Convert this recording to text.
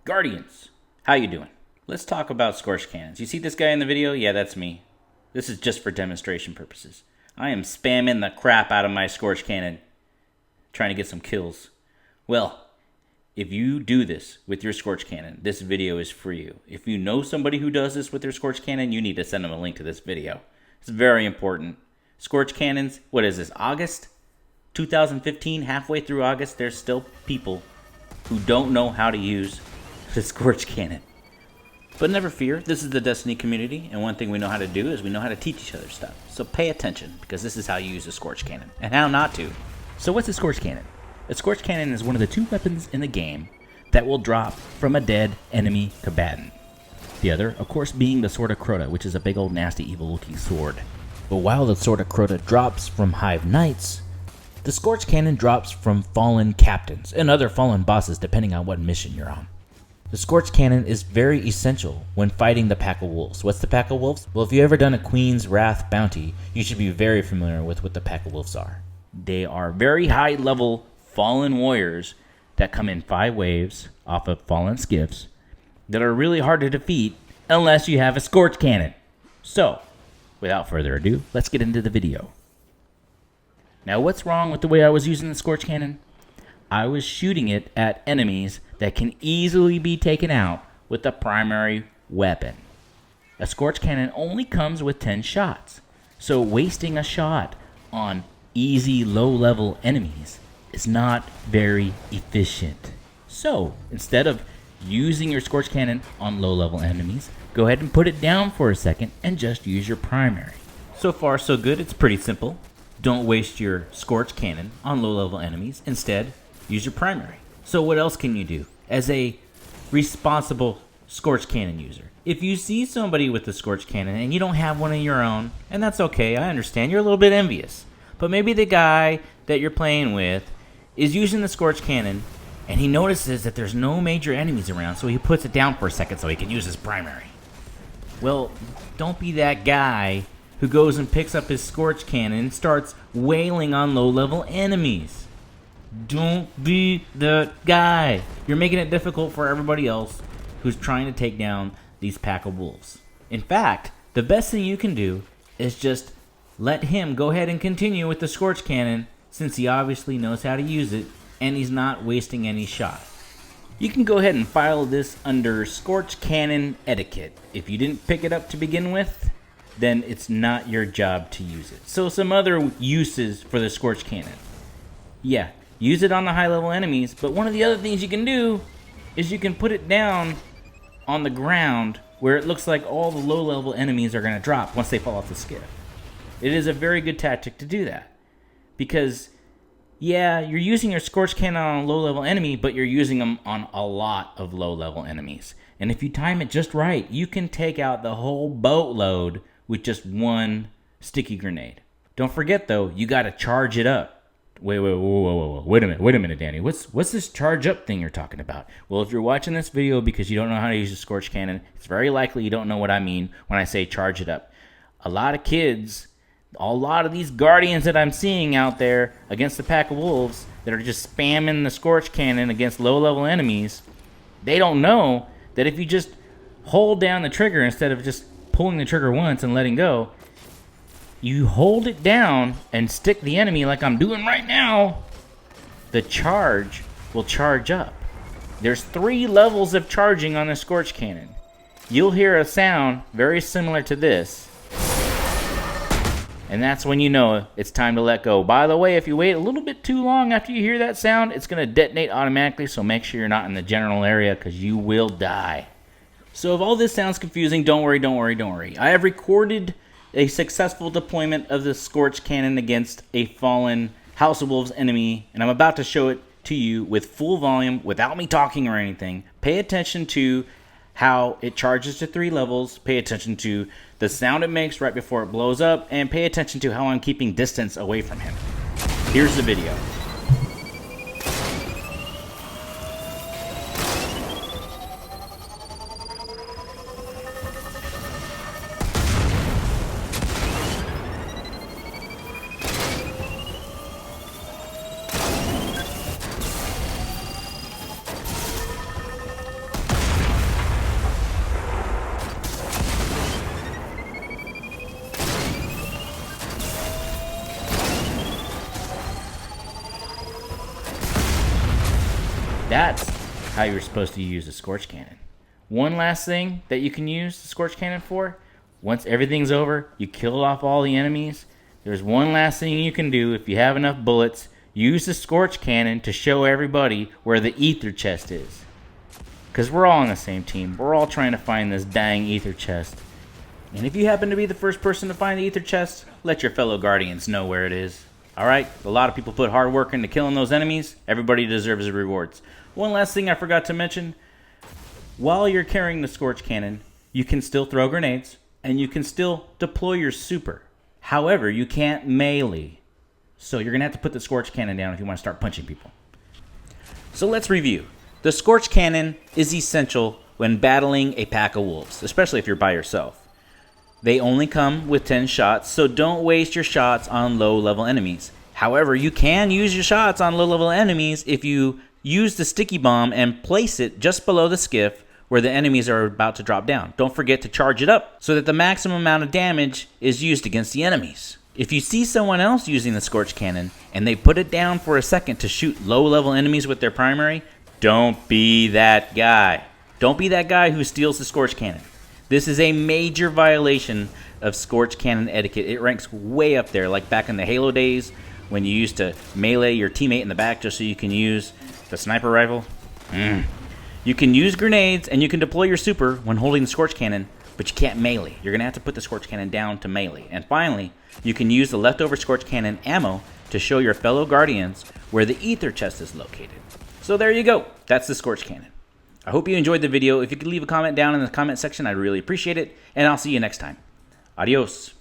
Guardians, how you doing? Let's talk about Scorch Cannons. You see this guy in the video? Yeah, that's me. This is just for demonstration purposes. I am spamming the crap out of my Scorch Cannon, trying to get some kills. Well, if you do this with your Scorch Cannon, this video is for you. If you know somebody who does this with their Scorch Cannon, you need to send them a link to this video. It's very important. Scorch Cannons, what is this, August 2015, halfway through August, there's still people who don't know how to use the Scorch Cannon. But never fear, this is the Destiny community, and one thing we know how to do is we know how to teach each other stuff. So pay attention, because this is how you use a Scorch Cannon, and how not to. So what's a Scorch Cannon? A Scorch Cannon is one of the two weapons in the game that will drop from a dead enemy combatant. The other, of course, being the Sword of Crota, which is a big old nasty evil looking sword. But while the Sword of Crota drops from Hive Knights, the Scorch Cannon drops from fallen captains and other fallen bosses depending on what mission you're on. The Scorch Cannon is very essential when fighting the Pack of Wolves. What's the Pack of Wolves? Well, if you've ever done a Queen's Wrath bounty, you should be very familiar with what the Pack of Wolves are. They are very high level fallen warriors that come in 5 waves off of fallen skiffs that are really hard to defeat unless you have a Scorch Cannon. So, without further ado, let's get into the video. Now, what's wrong with the way I was using the Scorch Cannon? I was shooting it at enemies that can easily be taken out with the primary weapon. A Scorch Cannon only comes with 10 shots, so wasting a shot on easy low-level enemies is not very efficient. So, instead of using your Scorch Cannon on low-level enemies, go ahead and put it down for a second and just use your primary. So far, so good. It's pretty simple. Don't waste your Scorch Cannon on low-level enemies. Instead, use your primary. So what else can you do as a responsible Scorch Cannon user? If you see somebody with a Scorch Cannon and you don't have one of your own, and that's okay, I understand, you're a little bit envious. But maybe the guy that you're playing with is using the Scorch Cannon and he notices that there's no major enemies around, so he puts it down for a second so he can use his primary. Well, don't be that guy who goes and picks up his Scorch Cannon and starts wailing on low-level enemies. Don't be that guy. You're making it difficult for everybody else who's trying to take down these Pack of Wolves. In fact, the best thing you can do is just let him go ahead and continue with the Scorch Cannon, since he obviously knows how to use it and he's not wasting any shot. You can go ahead and file this under Scorch Cannon Etiquette. If you didn't pick it up to begin with, then it's not your job to use it. So some other uses for the Scorch Cannon. Yeah, use it on the high-level enemies, but one of the other things you can do is you can put it down on the ground where it looks like all the low-level enemies are going to drop once they fall off the skiff. It is a very good tactic to do that. Because, yeah, you're using your Scorch Cannon on a low-level enemy, but you're using them on a lot of low-level enemies. And if you time it just right, you can take out the whole boatload with just one sticky grenade. Don't forget, though, you got to charge it up. Wait a minute, Danny. What's this charge up thing you're talking about? Well, if you're watching this video because you don't know how to use a Scorch Cannon, it's very likely you don't know what I mean when I say charge it up. A lot of kids, a lot of these Guardians that I'm seeing out there against the Pack of Wolves that are just spamming the Scorch Cannon against low-level enemies, they don't know that if you just hold down the trigger instead of just pulling the trigger once and letting go, you hold it down and stick the enemy like I'm doing right now, the charge will charge up. There's 3 levels of charging on the Scorch Cannon. You'll hear a sound very similar to this, and that's when you know it's time to let go. By the way, if you wait a little bit too long after you hear that sound, it's going to detonate automatically, so make sure you're not in the general area because you will die. So if all this sounds confusing, don't worry. I have recorded a successful deployment of the Scorch Cannon against a fallen House of Wolves enemy, and I'm about to show it to you with full volume without me talking or anything. Pay attention to how it charges to 3 levels, pay attention to the sound it makes right before it blows up, and pay attention to how I'm keeping distance away from him. Here's the video. how you're supposed to use the Scorch Cannon. One last thing that you can use the Scorch Cannon for, once everything's over, you kill off all the enemies, there's one last thing you can do if you have enough bullets. Use the Scorch Cannon to show everybody where the ether chest is. Because we're all on the same team. We're all trying to find this dang ether chest. And if you happen to be the first person to find the ether chest, let your fellow guardians know where it is. Alright, a lot of people put hard work into killing those enemies. Everybody deserves the rewards. One last thing I forgot to mention. While you're carrying the Scorch Cannon, you can still throw grenades, and you can still deploy your super. However, you can't melee. So you're going to have to put the Scorch Cannon down if you want to start punching people. So let's review. The Scorch Cannon is essential when battling a pack of wolves, especially if you're by yourself. They only come with 10 shots, so don't waste your shots on low-level enemies. However, you can use your shots on low-level enemies if you use the sticky bomb and place it just below the skiff where the enemies are about to drop down. Don't forget to charge it up so that the maximum amount of damage is used against the enemies. If you see someone else using the Scorch Cannon and they put it down for a second to shoot low-level enemies with their primary, don't be that guy. Don't be that guy who steals the Scorch Cannon. This is a major violation of Scorch Cannon etiquette. It ranks way up there, like back in the Halo days when you used to melee your teammate in the back just so you can use the sniper rifle. You can use grenades and you can deploy your super when holding the Scorch Cannon, but you can't melee. You're going to have to put the Scorch Cannon down to melee. And finally, you can use the leftover Scorch Cannon ammo to show your fellow guardians where the ether chest is located. So there you go. That's the Scorch Cannon. I hope you enjoyed the video. If you could leave a comment down in the comment section, I'd really appreciate it. And I'll see you next time. Adios.